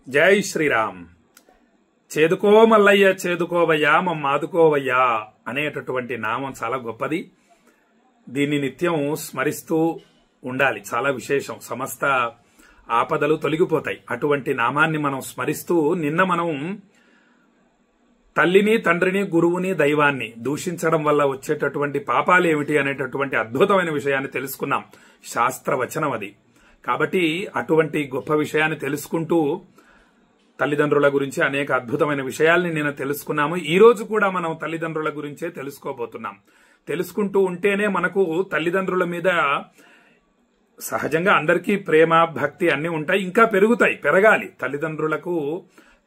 జై శ్రీరామ్. చేదుకో మల్లయ్య చేదుకోవయ్యా మమ్మాదుకోవయ్యా అనేటటువంటి నామం చాలా గొప్పది. దీన్ని నిత్యం స్మరిస్తూ ఉండాలి. చాలా విశేషం. సమస్త ఆపదలు తొలగిపోతాయి. అటువంటి నామాన్ని మనం స్మరిస్తూ నిన్న మనం తల్లిని, తండ్రిని, గురువుని, దైవాన్ని దూషించడం వల్ల వచ్చేటటువంటి పాపాలు ఏమిటి అనేటటువంటి అద్భుతమైన విషయాన్ని తెలుసుకున్నాం. శాస్త్రవచనం అది. కాబట్టి అటువంటి గొప్ప విషయాన్ని తెలుసుకుంటూ తల్లిదండ్రుల గురించి అనేక అద్భుతమైన విషయాల్ని నేను తెలుసుకున్నాము. ఈ రోజు కూడా మనం తల్లిదండ్రుల గురించే తెలుసుకోబోతున్నాం. తెలుసుకుంటూ ఉంటేనే మనకు తల్లిదండ్రుల మీద సహజంగా అందరికీ ప్రేమ, భక్తి అన్ని ఉంటాయి. ఇంకా పెరగాలి.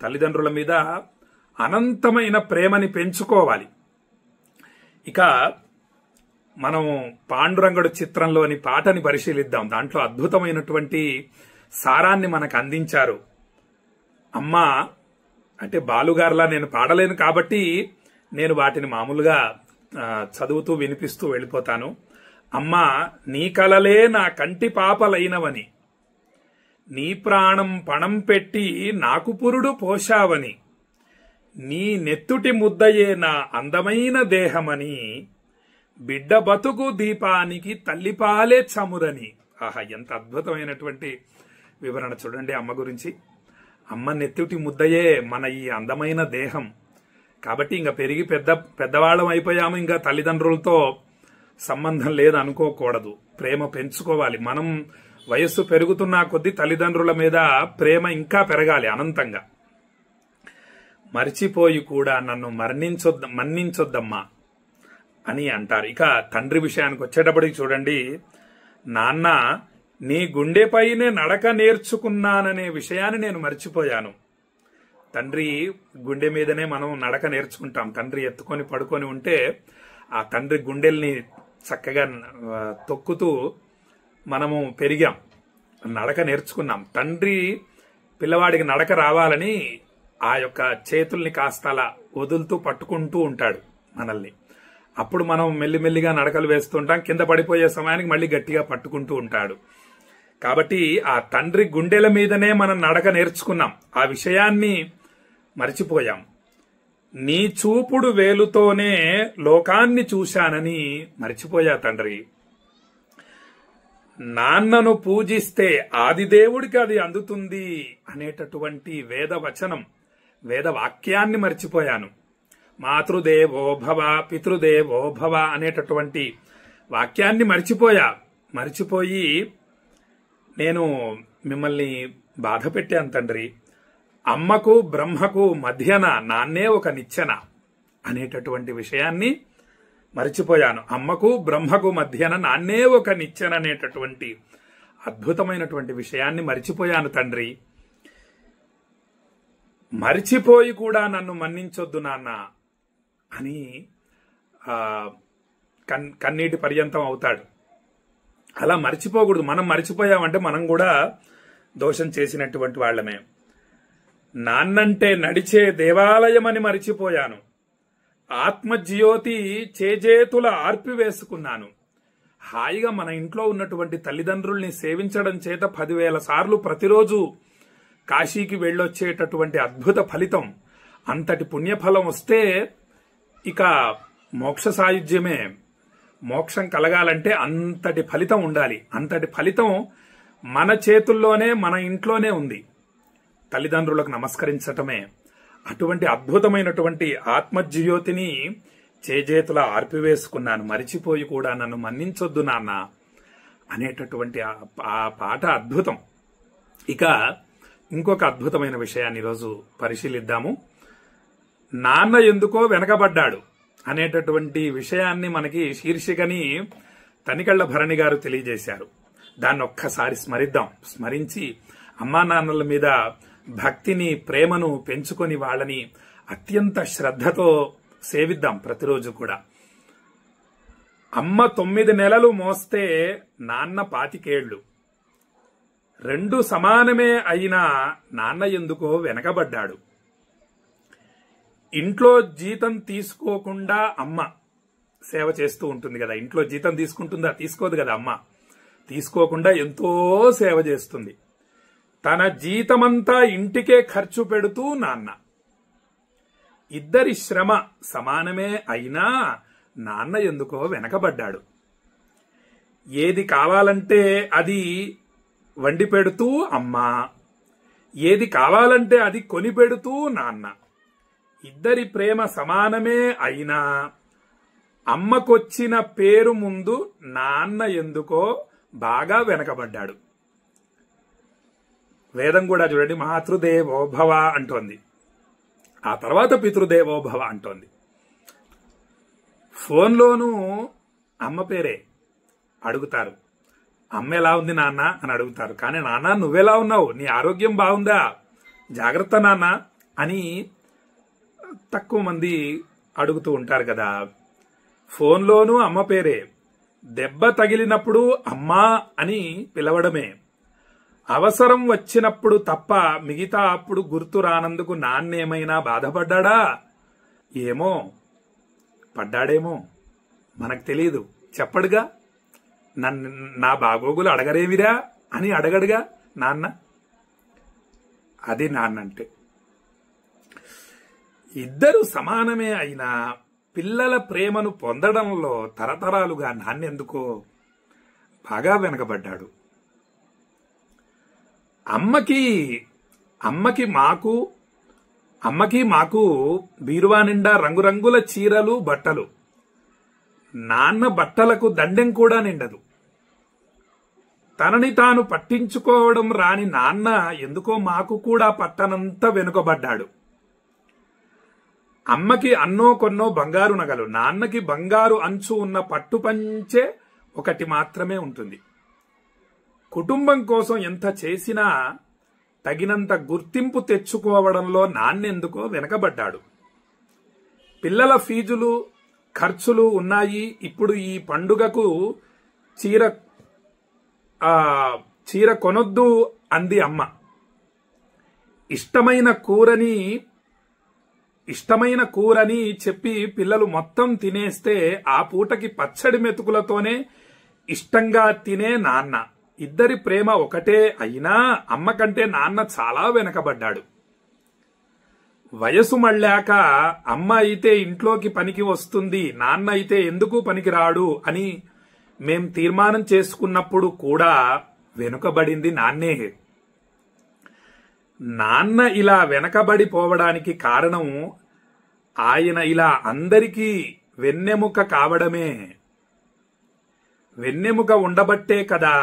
తల్లిదండ్రుల మీద అనంతమైన ప్రేమని పెంచుకోవాలి. ఇక మనం పాండురంగడు చిత్రంలోని పాటని పరిశీలిద్దాం. దాంట్లో అద్భుతమైనటువంటి సారాన్ని మనకు అందించారు. అమ్మ అంటే బాలుగారులా నేను పాడలేను కాబట్టి నేను వాటిని మామూలుగా చదువుతూ వినిపిస్తూ వెళ్ళిపోతాను. అమ్మా, నీ కలలే నా కంటి పాపలైనవని, నీ ప్రాణం పణం పెట్టి నాకు పురుడు పోశావని, నీ నెత్తుటి ముద్దయే నా అందమైన దేహమని, బిడ్డ బతుకు దీపానికి తల్లిపాలే చమురని. ఆహా, ఎంత అద్భుతమైనటువంటి వివరణ చూడండి అమ్మ గురించి. అమ్మ నెత్తుటి ముద్దయే మన ఈ అందమైన దేహం. కాబట్టి ఇంకా పెరిగి పెద్దవాళ్ళం అయిపోయాము, ఇంకా తల్లిదండ్రులతో సంబంధం లేదు అనుకోకూడదు. ప్రేమ పెంచుకోవాలి. మనం వయస్సు పెరుగుతున్నా కొద్దీ తల్లిదండ్రుల మీద ప్రేమ ఇంకా పెరగాలి అనంతంగా. మర్చిపోయి కూడా నన్ను మన్నించొద్దమ్మా అని అంటారు. ఇక తండ్రి విషయానికి వచ్చేటప్పటికి చూడండి, నాన్న నీ గుండెపైనే నడక నేర్చుకున్నాననే విషయాన్ని నేను మర్చిపోయాను. తండ్రి గుండె మీదనే మనం నడక నేర్చుకుంటాం. తండ్రి ఎత్తుకొని పడుకొని ఉంటే ఆ తండ్రి గుండెల్ని చక్కగా తొక్కుతూ మనము పెరిగాం, నడక నేర్చుకున్నాం. తండ్రి పిల్లవాడికి నడక రావాలని ఆ యొక్క చేతుల్ని కాస్త అలా వదులుతూ పట్టుకుంటూ ఉంటాడు మనల్ని. అప్పుడు మనం మెల్లిమెల్లిగా నడకలు వేస్తుంటాం. కింద పడిపోయే సమయానికి మళ్ళీ గట్టిగా పట్టుకుంటూ ఉంటాడు. కాబట్టి ఆ తండ్రి గుండెల మీదనే మనం నడక నేర్చుకున్నాం. ఆ విషయాన్ని మర్చిపోయాం. నీ చూపుడు వేలుతోనే లోకాన్ని చూశానని మర్చిపోయా తండ్రి. నాన్నను పూజిస్తే ఆదిదేవుడికి అది అందుతుంది అనేటటువంటి వేదవచనం, వేదవాక్యాన్ని మర్చిపోయాను. మాతృదేవో భవ, పితృదేవో భవ అనేటటువంటి వాక్యాన్ని మర్చిపోయి నేను మిమ్మల్ని బాధ పెట్టాను తండ్రి. అమ్మకు బ్రహ్మకు మధ్యన నాన్నే ఒక నిచ్చెన అనేటటువంటి విషయాన్ని మర్చిపోయాను. అమ్మకు బ్రహ్మకు మధ్యన నాన్నే ఒక నిచ్చెన అనేటటువంటి అద్భుతమైనటువంటి విషయాన్ని మర్చిపోయాను తండ్రి. మర్చిపోయి కూడా నన్ను మన్నించొద్దు నాన్న అని కన్నీటి పర్యంతం అవుతాడు. అలా మర్చిపోకూడదు. మనం మర్చిపోయామంటే మనం కూడా దోషం చేసినటువంటి వాళ్లమే. నాన్నంటే నడిచే దేవాలయమని మర్చిపోయాను. ఆత్మజ్యోతి చేజేతుల ఆర్పివేసుకున్నాను. హాయిగా మన ఇంట్లో ఉన్నటువంటి తల్లిదండ్రుల్ని సేవించడం చేత 10,000 సార్లు ప్రతిరోజు కాశీకి వెళ్ళొచ్చేటటువంటి అద్భుత ఫలితం. అంతటి పుణ్యఫలం వస్తే ఇక మోక్ష సాయుధ్యమే. మోక్షం కలగాలంటే అంతటి ఫలితం ఉండాలి. అంతటి ఫలితం మన చేతుల్లోనే, మన ఇంట్లోనే ఉంది. తల్లిదండ్రులకు నమస్కరించటమే. అటువంటి అద్భుతమైనటువంటి ఆత్మజ్యోతిని చేజేతులా ఆర్పివేసుకున్నాను. మరిచిపోయి కూడా నన్ను మన్నించొద్దు నాన్న అనేటటువంటి ఆ పాట అద్భుతం. ఇక ఇంకొక అద్భుతమైన విషయాన్ని ఈరోజు పరిశీలిద్దాము. నాన్న ఎందుకో వెనకబడ్డాడు అనేటటువంటి విషయాన్ని మనకి శీర్షికని తనికెళ్ల భరణి గారు తెలియజేశారు. దాన్ని ఒక్కసారి స్మరిద్దాం. స్మరించి అమ్మా నాన్నల మీద భక్తిని, ప్రేమను పెంచుకొని వాళ్ళని అత్యంత శ్రద్ధతో సేవిద్దాం ప్రతిరోజు కూడా. అమ్మ 9 నెలలు మోస్తే నాన్న 25 ఏళ్లు. 2 సమానమే అయినా నాన్న ఎందుకో వెనకబడ్డాడు. ఇంట్లో జీతం తీసుకోకుండా అమ్మ సేవ చేస్తూ ఉంటుంది కదా. ఇంట్లో జీతం తీసుకుంటుందా? తీసుకోదు కదా. అమ్మ తీసుకోకుండా ఎంతో సేవ చేస్తుంది. తన జీతమంతా ఇంటికే ఖర్చు పెడుతూ నాన్న. ఇద్దరి శ్రమ సమానమే అయినా నాన్న ఎందుకో వెనకబడ్డాడు. ఏది కావాలంటే అది వండి పెడుతూ అమ్మ, ఏది కావాలంటే అది కొని పెడుతూ నాన్న. ఇద్దరి ప్రేమ సమానమే అయినా అమ్మకొచ్చిన పేరు ముందు నాన్న ఎందుకో బాగా వెనకబడ్డాడు. వేదం కూడా చూడండి, మాతృదేవోభవ అంటోంది, ఆ తర్వాత పితృదేవోభవ అంటోంది. ఫోన్లోనూ అమ్మ పేరే అడుగుతారు, అమ్మ ఎలా ఉంది నాన్న అని అడుగుతారు. కానీ నాన్న నువ్వెలా ఉన్నావు, నీ ఆరోగ్యం బాగుందా, జాగ్రత్త నాన్న అని తక్కువ మంది అడుగుతూ ఉంటారు కదా. ఫోన్లోనూ అమ్మ పేరే, దెబ్బ తగిలినప్పుడు అమ్మా అని పిలవడమే. అవసరం వచ్చినప్పుడు తప్ప మిగతా అప్పుడు గుర్తు రానందుకు నాన్నేమైనా బాధపడ్డా? ఏమో, పడ్డాడేమో, మనకు తెలీదు. చెప్పడుగా, నా బాగోగులు అడగరేమిరా అని అడగడుగా నాన్న. అది నాన్నంటే. ఇద్దరు సమానమే అయినా పిల్లల ప్రేమను పొందడంలో తరతరాలుగా నాన్నెందుకో బాగా వెనకబడ్డాడు. అమ్మకి మాకు బీరువా నిండా రంగురంగుల చీరలు బట్టలు. నాన్న బట్టలకు దండెం కూడా నిండదు. తనని తాను పట్టించుకోవడం రాని నాన్న ఎందుకో మాకు కూడా పట్టనంత వెనుకబడ్డాడు. అమ్మకి అన్నో కొన్నో బంగారు నగలు, నాన్నకి బంగారు అంచు ఉన్న పట్టు పంచె ఒకటి మాత్రమే ఉంటుంది. కుటుంబం కోసం ఎంత చేసినా తగినంత గుర్తింపు తెచ్చుకోవడంలో నాన్నెందుకో వెనకబడ్డాడు. పిల్లల ఫీజులు ఖర్చులు ఉన్నాయి. ఇప్పుడు ఈ పండుగకు చీర కొనొద్దు అంది అమ్మ. ఇష్టమైన కూరని చెప్పి పిల్లలు మొత్తం తినేస్తే ఆ పూటకి పచ్చడి మెతుకులతోనే ఇష్టంగా తినే నాన్న. ఇద్దరి ప్రేమ ఒకటే అయినా అమ్మ కంటే నాన్న చాలా వెనకబడ్డాడు. వయసు మళ్ళాక అమ్మ అయితే ఇంట్లోకి పనికి వస్తుంది, నాన్న అయితే ఎందుకు పనికిరాడు అని మేం తీర్మానం చేసుకున్నప్పుడు కూడా వెనుకబడింది నాన్నే. నాన్న ఇలా వెనకబడిపోవడానికి కారణం ఆయన ఇలా అందరికీ వెన్నెముక కావడమే. వెన్నెముక ఉండబట్టే కదా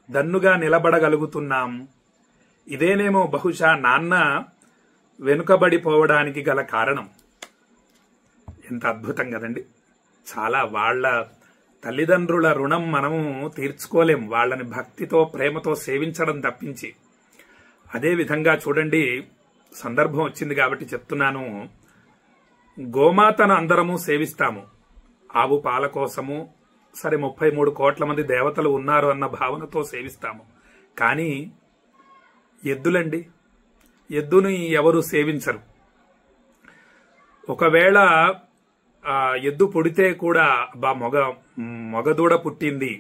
దన్నుగా నిలబడగలుగుతున్నాం. ఇదేనేమో బహుశా నాన్న వెనుకబడిపోవడానికి గల కారణం. ఎంత అద్భుతం కదండి. చాలా వాళ్ళ తల్లిదండ్రుల రుణం మనము తీర్చుకోలేం, వాళ్ళని భక్తితో ప్రేమతో సేవించడం తప్పించి. అదే విధంగా చూడండి, సందర్భం వచ్చింది కాబట్టి చెప్తున్నాను. గోమాతను అందరము సేవిస్తాము ఆవు పాల కోసము. సరే 33 కోట్ల మంది దేవతలు ఉన్నారు అన్న భావనతో సేవిస్తాము. కానీ ఎద్దులండి, ఎద్దుని ఎవరు సేవించరు. ఒకవేళ ఎద్దు పుడితే కూడా మొగదూడ పుట్టింది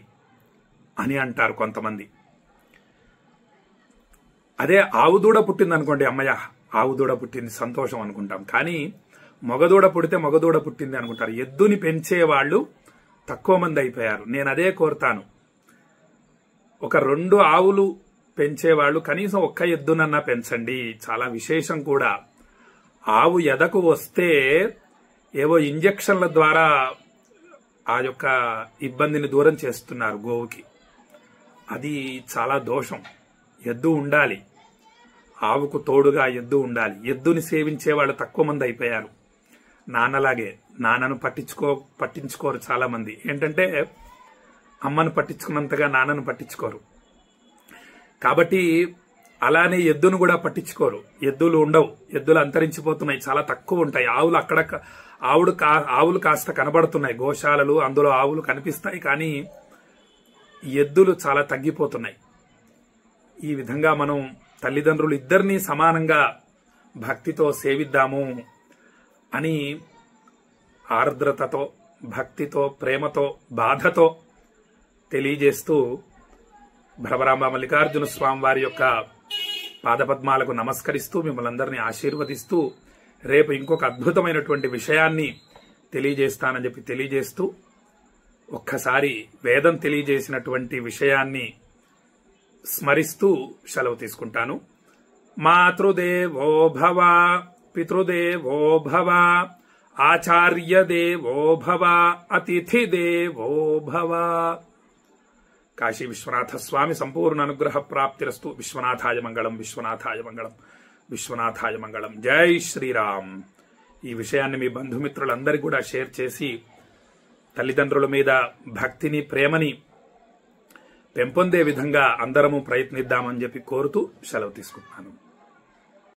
అని అంటారు కొంతమంది. అదే ఆవు దూడ పుట్టింది అనుకోండి, అమ్మయ్య ఆవు దూడ పుట్టింది సంతోషం అనుకుంటాం. కానీ మొగదూడ పుడితే మొగదూడ పుట్టింది అనుకుంటారు. ఎద్దుని పెంచేవాళ్లు తక్కువ మంది అయిపోయారు. నేను అదే కోరుతాను, ఒక 2 ఆవులు పెంచేవాళ్లు కనీసం ఒక్క ఎద్దునన్నా పెంచండి. చాలా విశేషం కూడా. ఆవు ఎదకు వస్తే ఏవో ఇంజెక్షన్ల ద్వారా ఆ యొక్క ఇబ్బందిని దూరం చేస్తున్నారు గోవుకి. అది చాలా దోషం. ఎద్దు ఉండాలి, ఆవుకు తోడుగా ఎద్దు ఉండాలి. ఎద్దుని సేవించే వాళ్ళు తక్కువ మంది అయిపోయారు. నాన్నలాగే నాన్నను పట్టించుకోరు చాలా మంది. ఏంటంటే అమ్మను పట్టించుకున్నంతగా నాన్నను పట్టించుకోరు. కాబట్టి అలానే ఎద్దును కూడా పట్టించుకోరు. ఎద్దులు ఉండవు, ఎద్దులు అంతరించిపోతున్నాయి, చాలా తక్కువ ఉంటాయి. ఆవులు కాస్త కనబడుతున్నాయి గోశాలలు, అందులో ఆవులు కనిపిస్తాయి. కానీ ఎద్దులు చాలా తగ్గిపోతున్నాయి. ఈ విధంగా మనం తల్లిదండ్రులు ఇద్దరినీ సమానంగా భక్తితో సేవిద్దాము అని ఆర్ద్రతతో, భక్తితో, ప్రేమతో, బాధతో తెలియజేస్తూ భ్రమరాంబ మల్లికార్జున స్వామి వారి యొక్క పాదపద్మాలకు నమస్కరిస్తూ మిమ్మల్ని అందరినీ ఆశీర్వదిస్తూ రేపు ఇంకొక అద్భుతమైనటువంటి విషయాన్ని తెలియజేస్తానని చెప్పి తెలియజేస్తూ ఒక్కసారి వేదం తెలియజేసినటువంటి విషయాన్ని స్మరిస్తూ సెలవు తీసుకుంటాను. మాతృదేవో భవ, పితృదేవో భవ, ఆచార్యదేవో భవ, అతిథిదేవో భవ. కాశీ విశ్వనాథ స్వామి సంపూర్ణ అనుగ్రహ ప్రాప్తిరస్తు. విశ్వనాథాయ మంగళం, విశ్వనాథాయ మంగళం, విశ్వనాథాయ మంగళం. జై శ్రీరామ్. ఈ విషయాన్ని మీ బంధుమిత్రులందరికీ కూడా షేర్ చేసి తల్లిదండ్రుల మీద భక్తిని, ప్రేమని పెంపొందే విధంగా అందరము ప్రయత్నిద్దామని చెప్పి కోరుతూ సెలవు తీసుకుంటున్నాను.